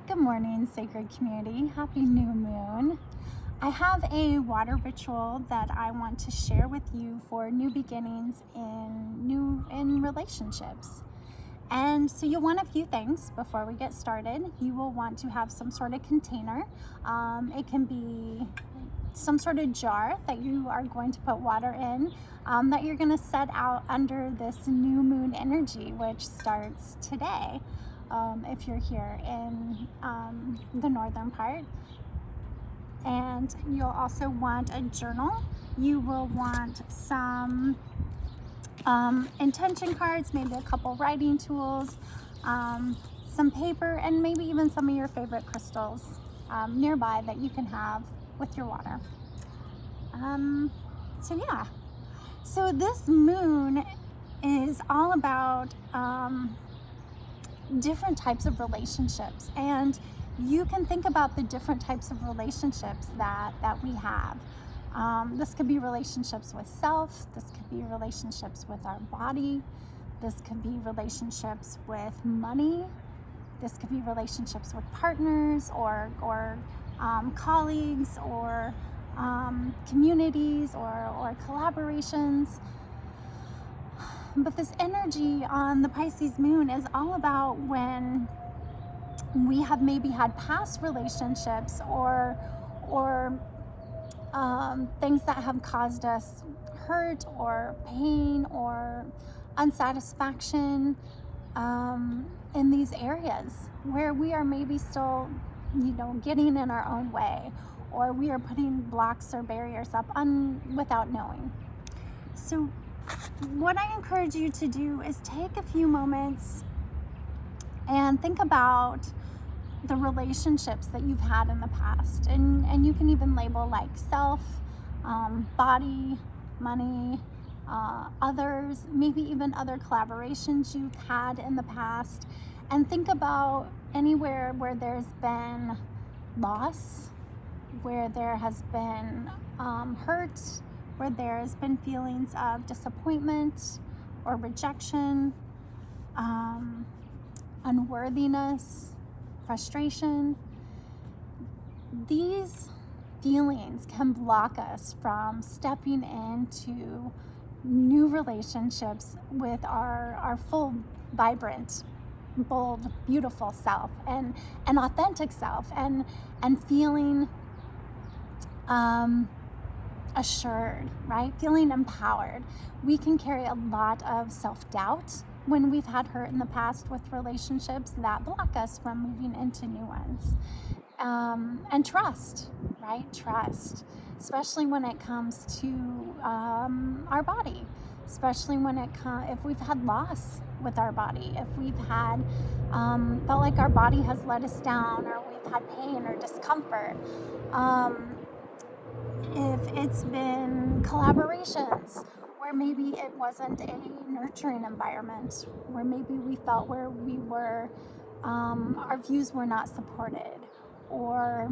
Good morning, sacred community. Happy new moon. I have a water ritual that I want to share with you for new beginnings in relationships. And so you'll want a few things before we get started. You will want to have some sort of container. It can be some sort of jar that you are going to put water in, that you're going to set out under this new moon energy, which starts today. If you're here in the northern part. And you'll also want a journal. You will want some intention cards, maybe a couple writing tools, some paper, and maybe even some of your favorite crystals nearby that you can have with your water. So this moon is all about different types of relationships, and you can think about the different types of relationships that we have. This could be relationships with self, this could be relationships with our body, this could be relationships with money, this could be relationships with partners or colleagues or communities or collaborations. But this energy on the Pisces moon is all about when we have maybe had past relationships or things that have caused us hurt or pain or unsatisfaction in these areas where we are maybe still, getting in our own way, or we are putting blocks or barriers up without knowing. So what I encourage you to do is take a few moments and think about the relationships that you've had in the past. And you can even label like self, body, money, others, maybe even other collaborations you've had in the past. And think about anywhere where there's been loss, where there has been hurt, where there's been feelings of disappointment or rejection, unworthiness, frustration. These feelings can block us from stepping into new relationships with our full, vibrant, bold, beautiful self and an authentic self and feeling assured, right? Feeling empowered. We can carry a lot of self-doubt when we've had hurt in the past with relationships that block us from moving into new ones. And trust, right? Trust, especially when it comes to our body, especially when if we've had loss with our body, if we've had felt like our body has let us down, or we've had pain or discomfort. If it's been collaborations where maybe it wasn't a nurturing environment, where maybe we felt where we were, our views were not supported, or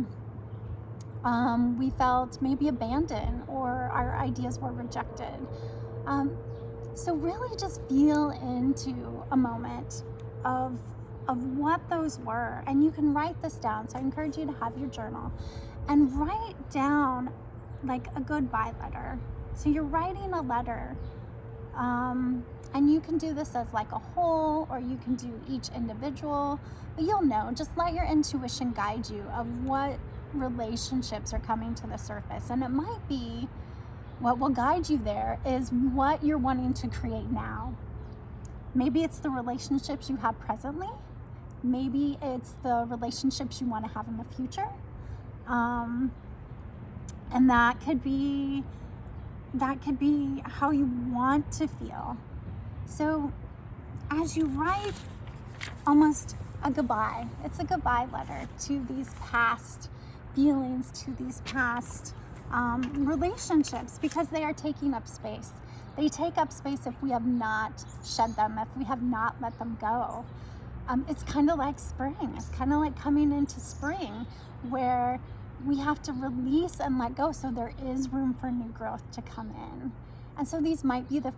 we felt maybe abandoned, or our ideas were rejected. So really just feel into a moment of what those were, and you can write this down. So I encourage you to have your journal and write down like a goodbye letter. So you're writing a letter, and you can do this as like a whole, or you can do each individual, but you'll know, just let your intuition guide you of what relationships are coming to the surface. And it might be, what will guide you there is what you're wanting to create now. Maybe it's the relationships you have presently. Maybe it's the relationships you want to have in the future. And that could be how you want to feel. So as you write almost a goodbye, it's a goodbye letter to these past feelings, to these past relationships, because they are taking up space. They take up space if we have not shed them, if we have not let them go. It's kind of like spring. It's kind of like coming into spring, where we have to release and let go so there is room for new growth to come in. And so these might be the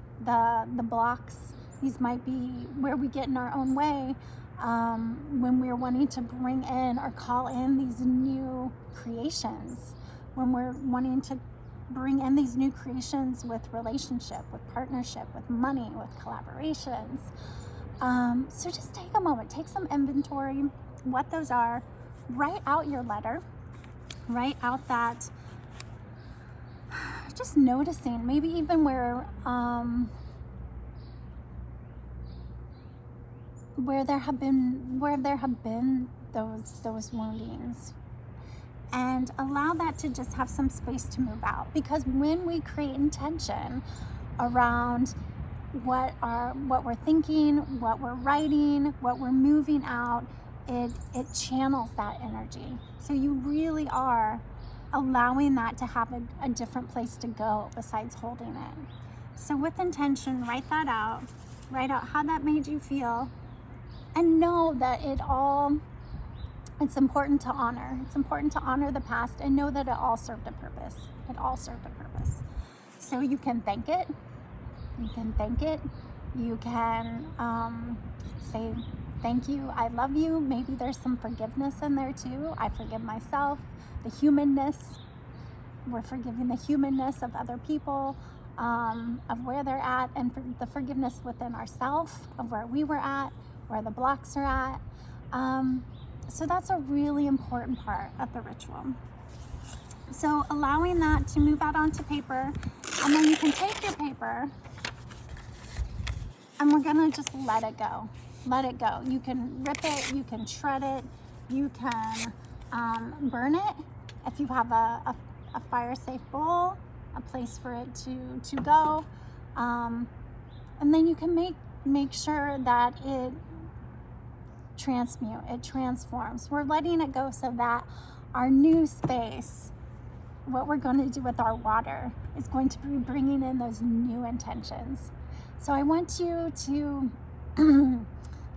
blocks. These might be where we get in our own way. when we're wanting to bring in or call in these new creations, when we're wanting to bring in these new creations with relationship, with partnership, with money, with collaborations. So just take a moment, take some inventory, what those are, write out your letter, write out that, just noticing, maybe even where there have been those woundings, and allow that to just have some space to move out. Because when we create intention around what we're thinking, what we're writing, what we're moving out, it channels that energy. So you really are allowing that to have a different place to go besides holding it. So with intention, write that out. Write out how that made you feel, and know that it's important to honor. It's important to honor the past and know that it all served a purpose. It all served a purpose. So you can thank it. You can thank it. You can say, thank you, I love you. Maybe there's some forgiveness in there too. I forgive myself. The humanness. We're forgiving the humanness of other people, of where they're at, and the forgiveness within ourselves, of where we were at, where the blocks are at. So that's a really important part of the ritual. So allowing that to move out onto paper, and then you can take your paper, and we're gonna just let it go. Let it go. You can rip it, you can shred it, you can burn it if you have a fire-safe bowl, a place for it to go, and then you can make sure that it transforms. We're letting it go so that our new space, what we're going to do with our water, is going to be bringing in those new intentions. So I want you to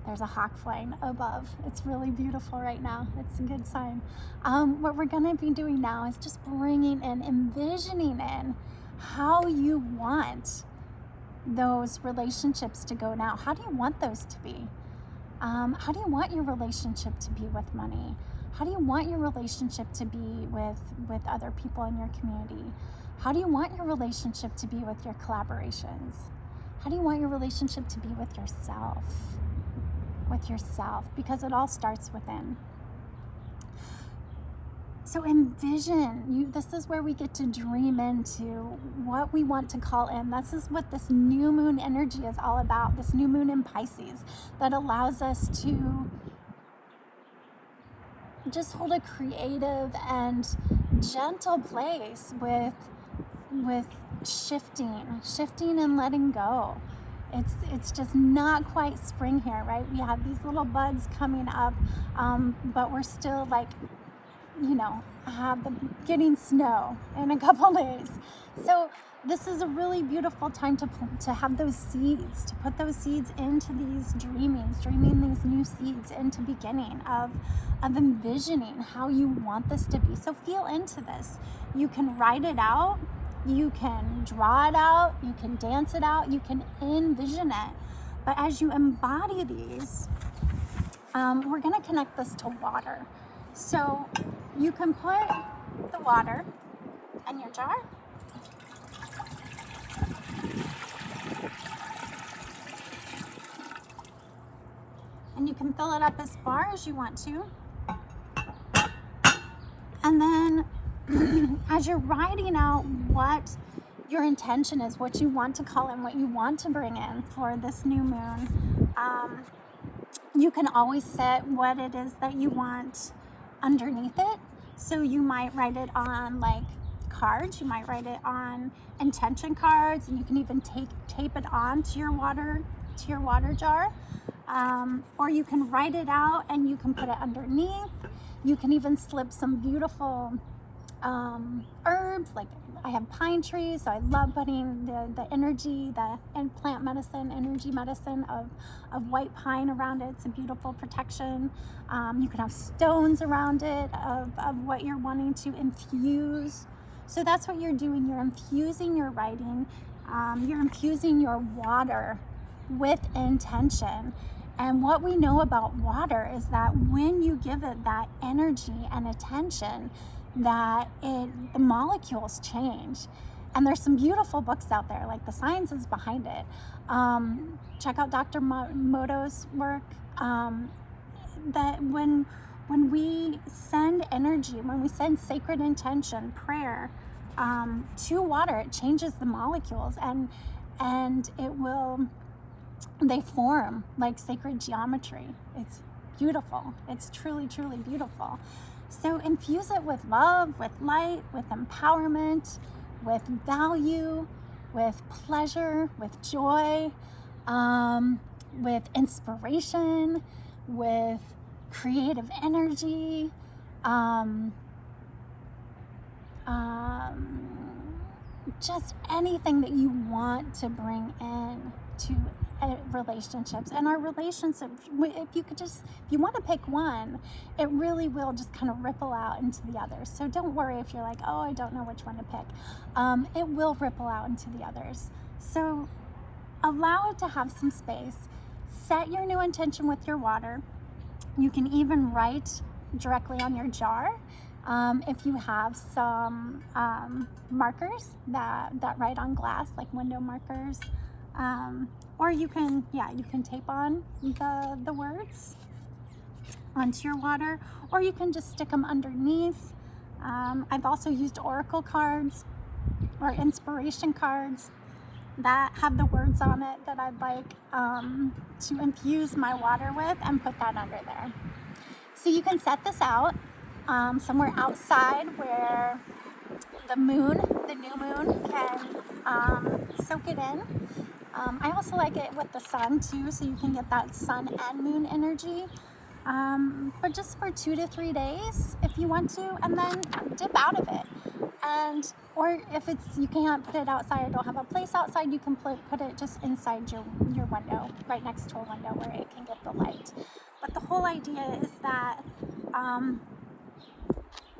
there's a hawk flying above. It's really beautiful right now. It's a good sign. What we're going to be doing now is just bringing in, envisioning in how you want those relationships to go now. How do you want those to be? How do you want your relationship to be with money? How do you want your relationship to be with other people in your community? How do you want your relationship to be with your collaborations? How do you want your relationship to be with yourself? With yourself, because it all starts within. So envision, this is where we get to dream into what we want to call in. This is what this new moon energy is all about, this new moon in Pisces, that allows us to just hold a creative and gentle place with shifting and letting go. It's just not quite spring here, right? We have these little buds coming up, but we're still getting snow in a couple days. So this is a really beautiful time to have those seeds, to put those seeds into these dreaming these new seeds into beginning of envisioning how you want this to be. So feel into this. You can write it out. You can draw it out, you can dance it out, you can envision it. But as you embody these, we're gonna connect this to water. So you can put the water in your jar. And you can fill it up as far as you want to. And then as you're writing out what your intention is, what you want to call in, what you want to bring in for this new moon, you can always set what it is that you want underneath it. So you might write it on cards, you might write it on intention cards, and you can even tape it on to your water jar, or you can write it out and you can put it underneath. You can even slip some beautiful herbs, like I have pine trees, so I love putting the energy, and plant medicine, energy medicine of white pine around it. It's a beautiful protection. You can have stones around it of what you're wanting to infuse. So that's what you're doing. You're infusing your writing. You're infusing your water with intention. And what we know about water is that when you give it that energy and attention, that the molecules change. And there's some beautiful books out there, like the science is behind it. Check out Dr. Moto's work. That when we send energy, when we send sacred intention, prayer, to water, it changes the molecules, and they form like sacred geometry. It's beautiful. It's truly, truly beautiful. So infuse it with love, with light, with empowerment, with value, with pleasure, with joy, with inspiration, with creative energy, just anything that you want to bring in to relationships. And our relationships, if you want to pick one, it really will just kind of ripple out into the others. So don't worry if you're like, oh, I don't know which one to pick. It will ripple out into the others. So allow it to have some space. Set your new intention with your water. You can even write directly on your jar. If you have some markers that write on glass, like window markers, or you can tape on the words onto your water, or you can just stick them underneath. I've also used oracle cards or inspiration cards that have the words on it that I'd like to infuse my water with, and put that under there. So you can set this out somewhere outside where the new moon can soak it in. I also like it with the sun too, so you can get that sun and moon energy. But just for 2 to 3 days if you want to, and then dip out of it. Or if you can't put it outside or don't have a place outside, you can put it just inside your window, right next to a window where it can get the light. But the whole idea is that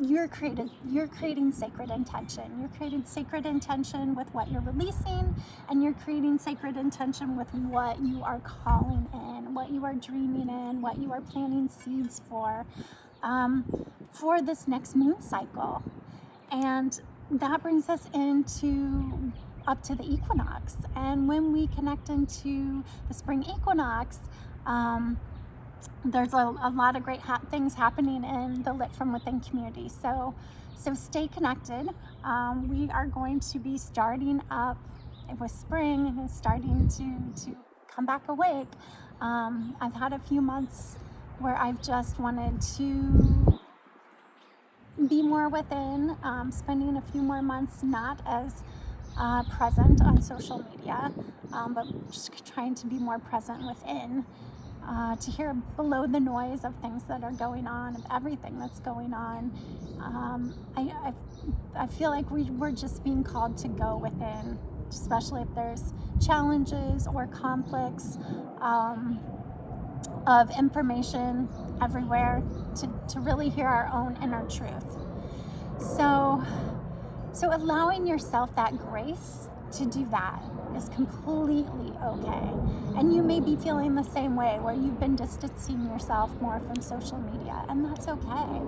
you're creating sacred intention. You're creating sacred intention with what you're releasing, and you're creating sacred intention with what you are calling in, what you are dreaming in, what you are planting seeds for this next moon cycle. And that brings us up to the equinox. And when we connect into the spring equinox, there's a lot of great things happening in the Lit From Within community. So stay connected. We are going to be starting up with spring and starting to come back awake. I've had a few months where I've just wanted to be more within, spending a few more months not as present on social media, but just trying to be more present within, to hear below the noise of things that are going on, of everything that's going on. I feel like we're just being called to go within, especially if there's challenges or conflicts of information everywhere, to really hear our own inner truth. So allowing yourself that grace to do that is completely okay. And you may be feeling the same way, where you've been distancing yourself more from social media, and that's okay.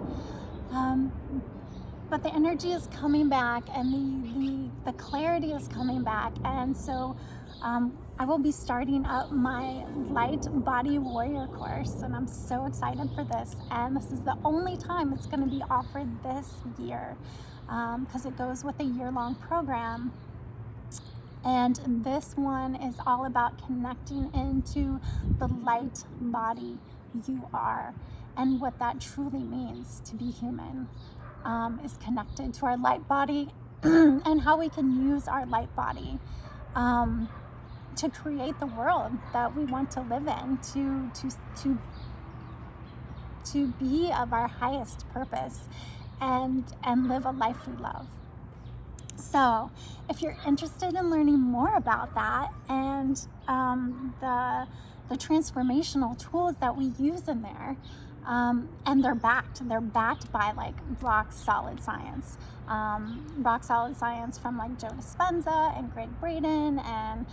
But the energy is coming back, and the clarity is coming back. And so I will be starting up my Light Body Warrior course, and I'm so excited for this. And this is the only time it's going to be offered this year, because it goes with a year-long program. And this one is all about connecting into the light body you are, and what that truly means to be human, is connected to our light body and how we can use our light body to create the world that we want to live in, to be of our highest purpose, and live a life we love. So if you're interested in learning more about that, and the transformational tools that we use in there, and they're backed by like rock solid science from like Joe Dispenza and Greg Braden, and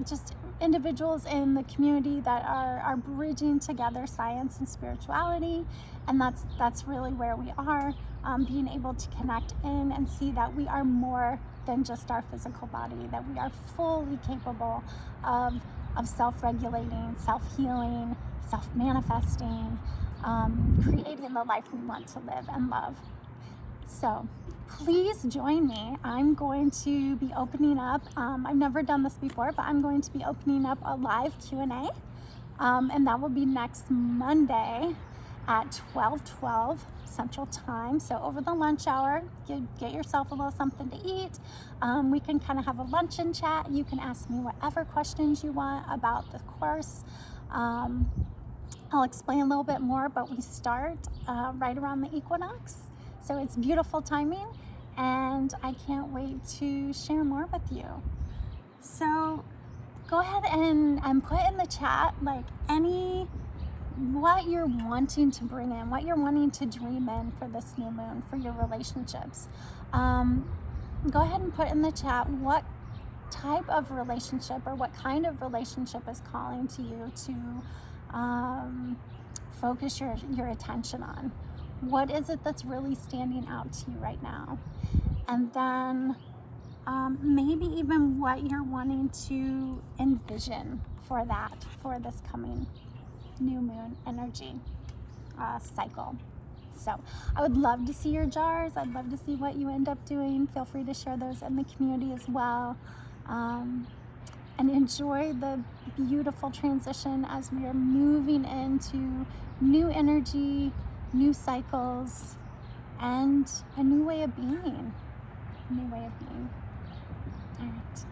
just individuals in the community that are bridging together science and spirituality, and that's really where we are, being able to connect in and see that we are more than just our physical body, that we are fully capable of self-regulating, self-healing, self-manifesting, creating the life we want to live and love. So please join me. I'm going to be opening up, I've never done this before, but I'm going to be opening up a live Q&A, and that will be next Monday at 12:12 Central Time. So over the lunch hour, get yourself a little something to eat. We can kind of have a luncheon chat. You can ask me whatever questions you want about the course. I'll explain a little bit more, but we start right around the equinox. So it's beautiful timing, and I can't wait to share more with you. So go ahead and put in the chat like what you're wanting to bring in, what you're wanting to dream in for this new moon, for your relationships. Go ahead and put in the chat what type of relationship or what kind of relationship is calling to you to focus your attention on. What is it that's really standing out to you right now? And then maybe even what you're wanting to envision for this coming new moon energy cycle. So I would love to see your jars. I'd love to see what you end up doing. Feel free to share those in the community as well. And enjoy the beautiful transition as we are moving into new energy, new cycles, and a new way of being. All right.